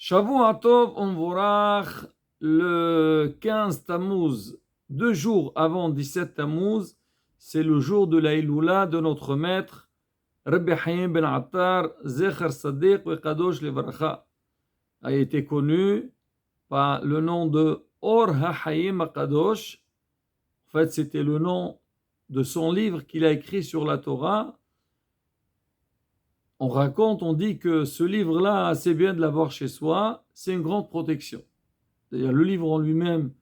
Shavua Tov, on vorach le 15 Tammuz, 2 jours avant 17 Tammuz, c'est le jour de la Iloula de notre maître, Rabbi Hayim ben Attar, Zecher Sadiq ve Kadosh Levracha, a été connu par le nom de Or HaHayim HaKadosh. En fait, c'était le nom de son livre qu'il a écrit sur la Torah. On dit que ce livre-là, c'est bien de l'avoir chez soi, c'est une grande protection. C'est-à-dire le livre en lui-même,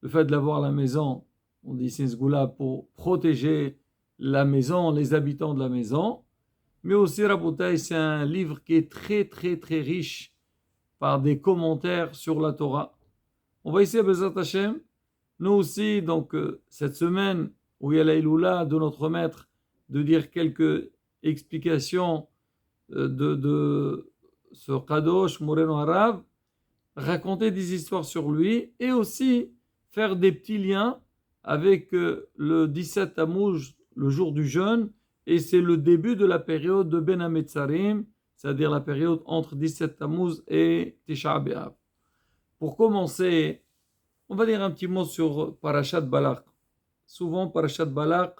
le fait de l'avoir à la maison, on dit c'est ce goût-là pour protéger la maison, les habitants de la maison. Mais aussi, Rabotai, c'est un livre qui est très, très, très riche par des commentaires sur la Torah. On va essayer, Bezat Hashem, nous aussi, donc, cette semaine où il y a la Iloula de notre maître, de dire quelques explications de ce Kadosh Moreno Arav, raconter des histoires sur lui et aussi faire des petits liens avec le 17 Tammuz, le jour du jeûne, et c'est le début de la période de Ben Hametzarim, c'est-à-dire la période entre 17 Tammuz et Tisha B'Av. Pour commencer, on va dire un petit mot sur Parashat Balak. Souvent, Parashat Balak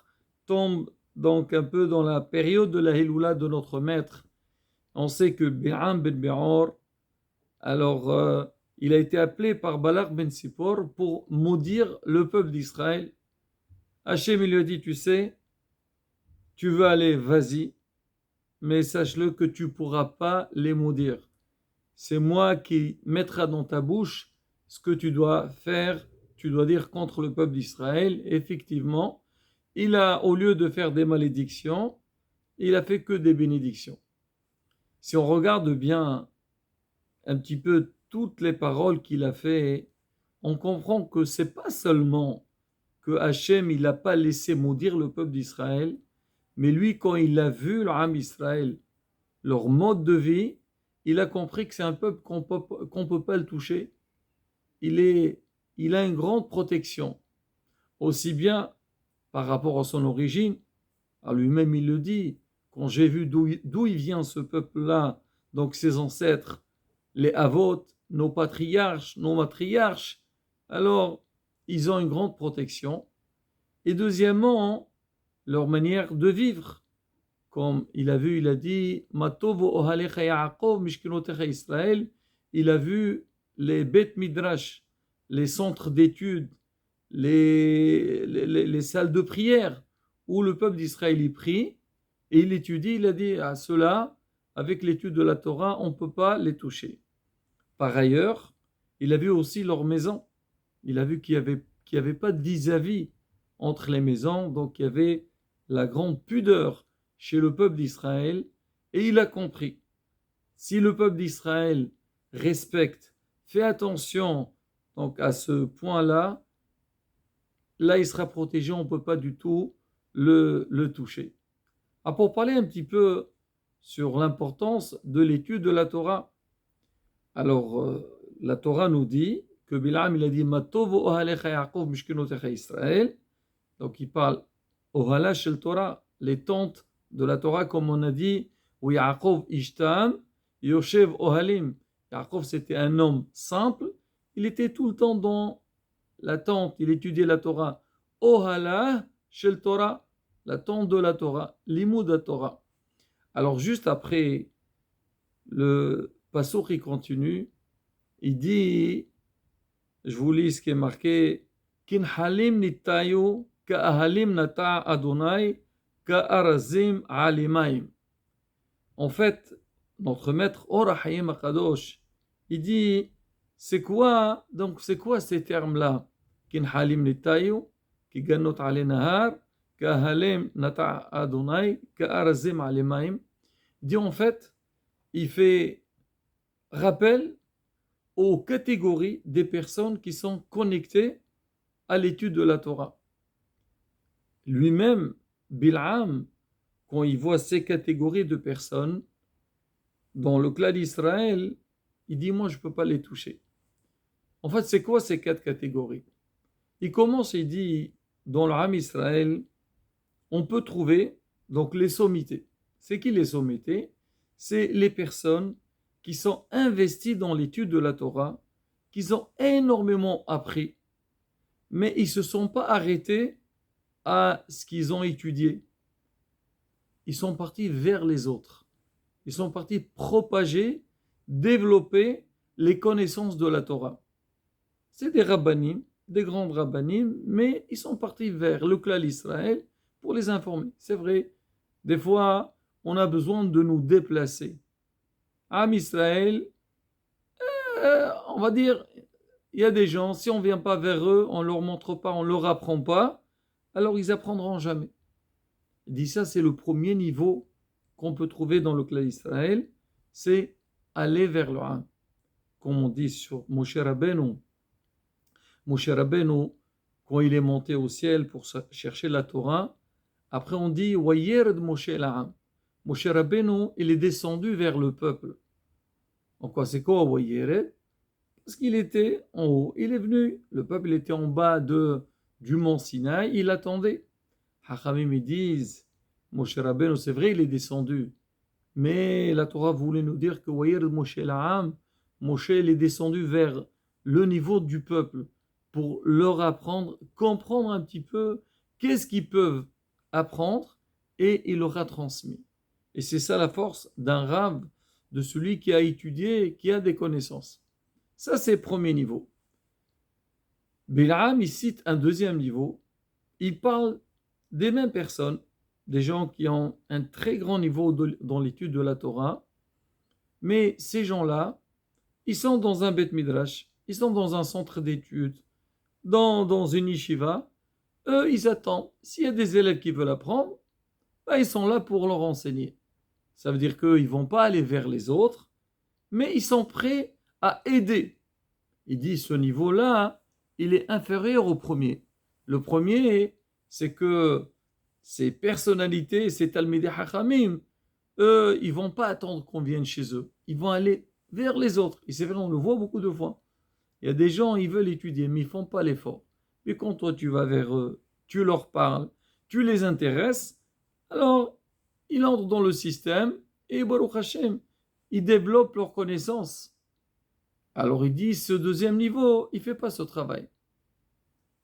tombe donc un peu dans la période de la Hiloula de notre maître. On sait que Bi'am ben Be'or, alors il a été appelé par Balak ben Sipor pour maudire le peuple d'Israël. Hachem lui a dit, tu sais, tu veux aller, vas-y, mais sache-le que tu ne pourras pas les maudire. C'est moi qui mettrai dans ta bouche ce que tu dois faire, tu dois dire contre le peuple d'Israël. Effectivement, il a, au lieu de faire des malédictions, il a fait que des bénédictions. Si on regarde bien un petit peu toutes les paroles qu'il a fait, on comprend que c'est pas seulement que Hachem il n'a pas laissé maudire le peuple d'Israël, mais lui quand il a vu l'Am Israël, leur mode de vie, il a compris que c'est un peuple qu'on peut pas le toucher. Il a une grande protection, aussi bien par rapport à son origine, à lui-même il le dit, quand j'ai vu d'où il vient ce peuple-là, donc ses ancêtres, les Avot, nos patriarches, nos matriarches, alors ils ont une grande protection. Et deuxièmement, leur manière de vivre. Comme il a vu, il a dit, Matovo ohalecha Yaakov mishkenotecha Israël, il a vu les Bet Midrash, les centres d'études, les salles de prière où le peuple d'Israël y prie et il étudie, il a dit à cela, avec l'étude de la Torah, on ne peut pas les toucher. Par ailleurs, il a vu aussi leur maison. Il a vu qu'il n'y avait pas de vis-à-vis entre les maisons, donc il y avait la grande pudeur chez le peuple d'Israël, et il a compris. Si le peuple d'Israël respecte, fait attention donc à ce point-là, là il sera protégé, on ne peut pas du tout le toucher. Ah, pour parler un petit peu sur l'importance de l'étude de la Torah, alors la Torah nous dit que Bilam il a dit Matov ohalecha Yaakov mishkenotecha Israël, donc il parle ohala shel Torah, les tentes de la Torah, comme on a dit, où Yaakov ishtam yoshev ohalim. Yaakov c'était un homme simple, il était tout le temps dans la tente, il étudiait la Torah. Ohala shel Torah, la tente de la Torah, l'imoud Torah. Alors juste après le passouk qui continue, il dit, je vous lis ce qui est marqué, Kin halim nitayu ka'ahalim nata Adonai ka'arazim alimaim. En fait, notre maître Or HaHayim HaKadosh, il dit, c'est quoi ces termes-là? Kin halim nitayu, ki ganot ale nahar, ka'ahalim nata Adonai ka'arazim alimaim. Il dit en fait, il fait rappel aux catégories des personnes qui sont connectées à l'étude de la Torah. Lui-même, Bil'am, quand il voit ces catégories de personnes dans le clan d'Israël, il dit, moi, je ne peux pas les toucher. En fait, c'est quoi ces 4 catégories? Il commence, il dit, dans l'Am Israël, on peut trouver donc les sommités. C'est qui les sommités? C'est les personnes qui sont investis dans l'étude de la Torah, qui ont énormément appris, mais ils ne se sont pas arrêtés à ce qu'ils ont étudié. Ils sont partis vers les autres. Ils sont partis propager, développer les connaissances de la Torah. C'est des rabbanim, des grands rabbanim, mais ils sont partis vers le clan Israël pour les informer. C'est vrai, des fois, on a besoin de nous déplacer. Am Israël, on va dire, il y a des gens, si on ne vient pas vers eux, on ne leur montre pas, on ne leur apprend pas, alors ils apprendront jamais. Il dit ça, c'est le premier niveau qu'on peut trouver dans le clan d'Israël, c'est aller vers le Ham. Comme on dit sur Moshe Rabbeinu. Moshe Rabbeinu, quand il est monté au ciel pour chercher la Torah, après on dit Wayered Moshe La'am. Moshe Rabbeinu, il est descendu vers le peuple. En quoi c'est quoi Wayered? Parce qu'il était en haut, il est venu, le peuple était en bas du mont Sinaï, il attendait. Hachamim ils disent, Moshe Rabbeinu, c'est vrai, il est descendu, mais la Torah voulait nous dire que Wayered Moshe La'am, Moshe il est descendu vers le niveau du peuple pour leur apprendre, comprendre un petit peu qu'est-ce qu'ils peuvent apprendre et il leur a transmis. Et c'est ça la force d'un rab, de celui qui a étudié, qui a des connaissances. Ça, c'est le premier niveau. Bil'am, il cite un deuxième niveau. Il parle des mêmes personnes, des gens qui ont un très grand niveau dans l'étude de la Torah, mais ces gens-là, ils sont dans un Beth Midrash, ils sont dans un centre d'études, dans une yeshiva. Eux, ils attendent. S'il y a des élèves qui veulent apprendre, ben, ils sont là pour leur enseigner. Ça veut dire qu'ils ne vont pas aller vers les autres, mais ils sont prêts à aider. Il dit ce niveau-là, il est inférieur au premier. Le premier, c'est que ces personnalités, ces Talmidei Hachamim, eux, ils ne vont pas attendre qu'on vienne chez eux. Ils vont aller vers les autres. Et c'est vrai, on le voit beaucoup de fois. Il y a des gens, ils veulent étudier, mais ils ne font pas l'effort. Puis quand toi, tu vas vers eux, tu leur parles, tu les intéresses, alors ils entrent dans le système et Baruch Hashem, ils développent leurs connaissances. Alors il dit, ce deuxième niveau, il ne fait pas ce travail.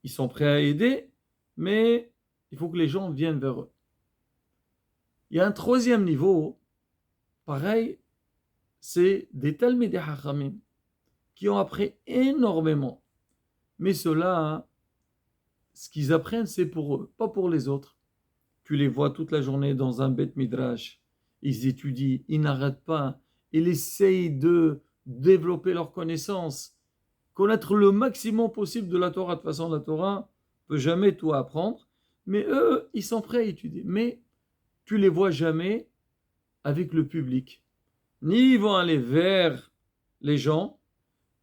Ils sont prêts à aider, mais il faut que les gens viennent vers eux. Il y a un troisième niveau, pareil, c'est des Talmidei Hachamim qui ont appris énormément. Mais ceux-là, ce qu'ils apprennent, c'est pour eux, pas pour les autres. Tu les vois toute la journée dans un Beth Midrash, ils étudient, ils n'arrêtent pas, ils essayent de développer leurs connaissances, connaître le maximum possible de la Torah. De toute façon, la Torah ne peut jamais tout apprendre, mais eux, ils sont prêts à étudier. Mais tu les vois jamais avec le public. Ni ils vont aller vers les gens,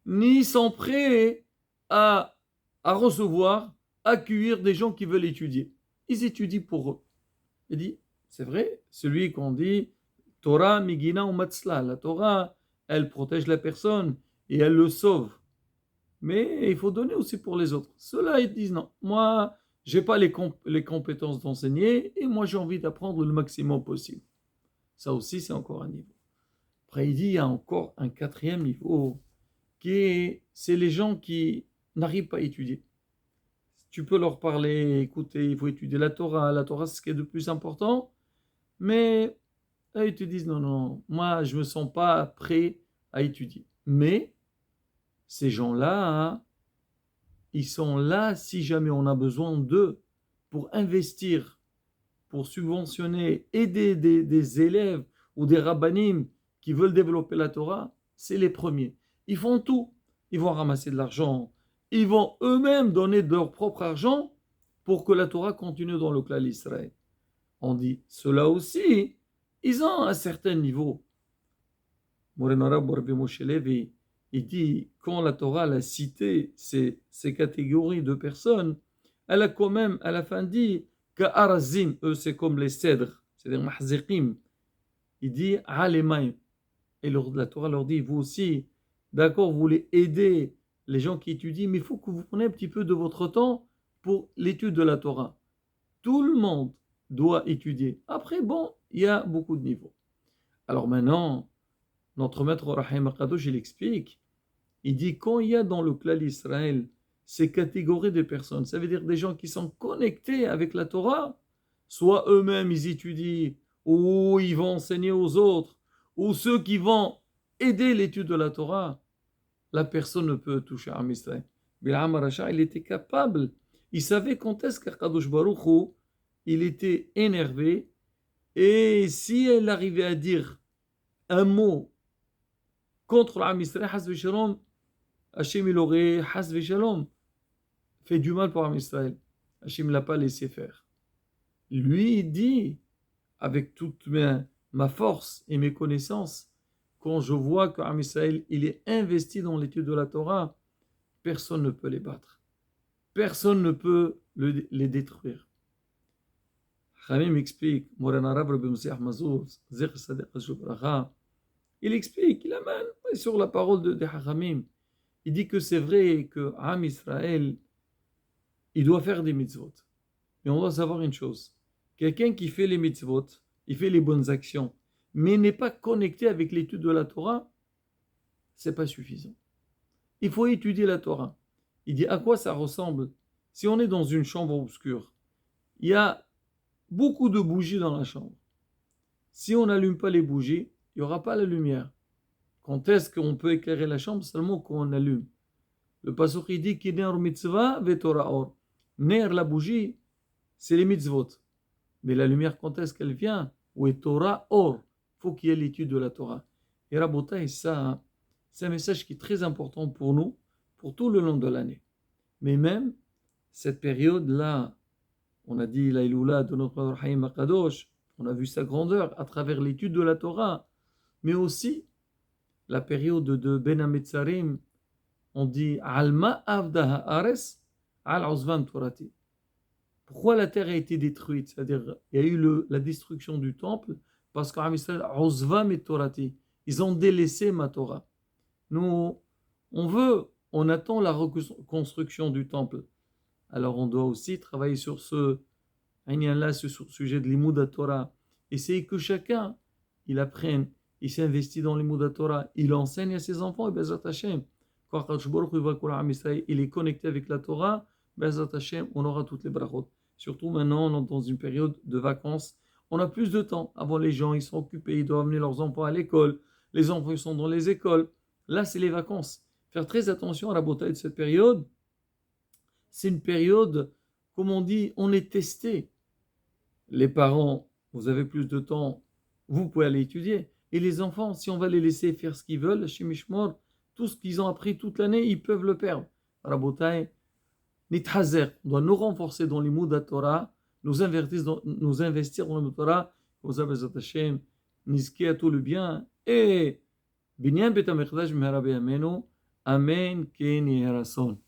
ni ils sont prêts à recevoir, accueillir des gens qui veulent étudier. Ils étudient pour eux. Il dit, c'est vrai, celui qu'on dit Torah migina ou matzla, la Torah, elle protège la personne et elle le sauve. Mais il faut donner aussi pour les autres. Ceux-là, ils disent non, moi, je n'ai pas les compétences d'enseigner et moi, j'ai envie d'apprendre le maximum possible. Ça aussi, c'est encore un niveau. Après, il dit, il y a encore un quatrième niveau c'est les gens qui n'arrivent pas à étudier. Tu peux leur parler, écoutez, il faut étudier la Torah, c'est ce qui est de plus important, mais eux, ils te disent non, moi, je ne me sens pas prêt à étudier. Mais ces gens-là, hein, ils sont là si jamais on a besoin d'eux pour investir, pour subventionner, aider des élèves ou des rabbanim qui veulent développer la Torah, c'est les premiers. Ils font tout. Ils vont ramasser de l'argent. Ils vont eux-mêmes donner de leur propre argent pour que la Torah continue dans le clan d'Israël. On dit, ceux-là aussi, ils ont un certain niveau. Moreno Rabbi Moshe Levi, il dit, quand la Torah a cité ces catégories de personnes, elle a quand même, à la fin dit, Ka'arazim, eux c'est comme les cèdres, c'est-à-dire mahziqim. Il dit, Alemaim. Et la Torah leur dit, vous aussi, d'accord, vous voulez aider les gens qui étudient, mais il faut que vous preniez un petit peu de votre temps pour l'étude de la Torah. Tout le monde doit étudier. Après, bon, il y a beaucoup de niveaux. Alors maintenant, notre maître Rahim Akadosh, il explique, il dit quand il y a dans le clan d'Israël ces catégories de personnes, ça veut dire des gens qui sont connectés avec la Torah, soit eux-mêmes ils étudient, ou ils vont enseigner aux autres, ou ceux qui vont aider l'étude de la Torah, la personne ne peut toucher à Israël. Bil'am Rasha, il était capable, il savait quand est-ce qu'Akadosh Baruch Hu, il était énervé, et si elle arrivait à dire un mot contre l'Am Israël, Hasbi Shalom, Hachem il aurait Hasbi Shalom fait du mal pour Am Israël. Hachem ne l'a pas laissé faire. Lui, il dit, avec toute ma force et mes connaissances, quand je vois qu'Am Israël, il est investi dans l'étude de la Torah, personne ne peut les battre. Personne ne peut les détruire. Khamim explique, Morana Rav Rabbi Moshe Mazouz, Zech Sadek Bracha, il explique, il amène sur la parole de Khamim. Il dit que c'est vrai que Am Israël, il doit faire des mitzvot. Mais on doit savoir une chose. Quelqu'un qui fait les mitzvot, il fait les bonnes actions, mais n'est pas connecté avec l'étude de la Torah, c'est pas suffisant. Il faut étudier la Torah. Il dit à quoi ça ressemble si on est dans une chambre obscure. Il y a beaucoup de bougies dans la chambre. Si on n'allume pas les bougies, il n'y aura pas la lumière. Quand est-ce qu'on peut éclairer la chambre? Seulement quand on allume. Le pasuk il dit Ki ner mitzvah ve Torah or. Ner, la bougie, c'est les mitzvot. Mais la lumière, quand est-ce qu'elle vient? Ou est Torah or. Il faut qu'il y ait l'étude de la Torah. Et Rabotai, ça, c'est un message qui est très important pour nous, pour tout le long de l'année. Mais même, cette période-là, on a dit l'Aïloula de notre Rahim Akadosh, on a vu sa grandeur à travers l'étude de la Torah, mais aussi la période de Ben Ametzarim, on dit Alma Avdaha Ares Al Uzvan Torati. Pourquoi la terre a été détruite? C'est-à-dire, il y a eu la destruction du temple parce qu'Am Israël Uzvan et Torati, ils ont délaissé ma Torah. Nous, on attend la reconstruction du temple. Alors on doit aussi travailler sur ce sujet de l'Imoud Torah. Essayer que chacun, il apprenne, il s'investit dans l'Imoud Torah, il enseigne à ses enfants, et Bezat Hashem. Quand il est connecté avec la Torah, Bezat Hashem, on aura toutes les brachot. Surtout maintenant, on est dans une période de vacances. On a plus de temps. Avant, les gens, ils sont occupés, ils doivent amener leurs enfants à l'école. Les enfants, ils sont dans les écoles. Là, c'est les vacances. Faire très attention à la beauté de cette période. C'est une période, comme on dit, on est testé. Les parents, vous avez plus de temps, vous pouvez aller étudier. Et les enfants, si on va les laisser faire ce qu'ils veulent, Shemishmor, tout ce qu'ils ont appris toute l'année, ils peuvent le perdre. Rabotai, Nithazer, on doit nous renforcer dans les mots de la Torah, nous investir dans le Torah, vous avez Hashem, Nizki à tout le bien, et Binyan Betamekdash Meharabe Amenu, Amen, Ken Yerason.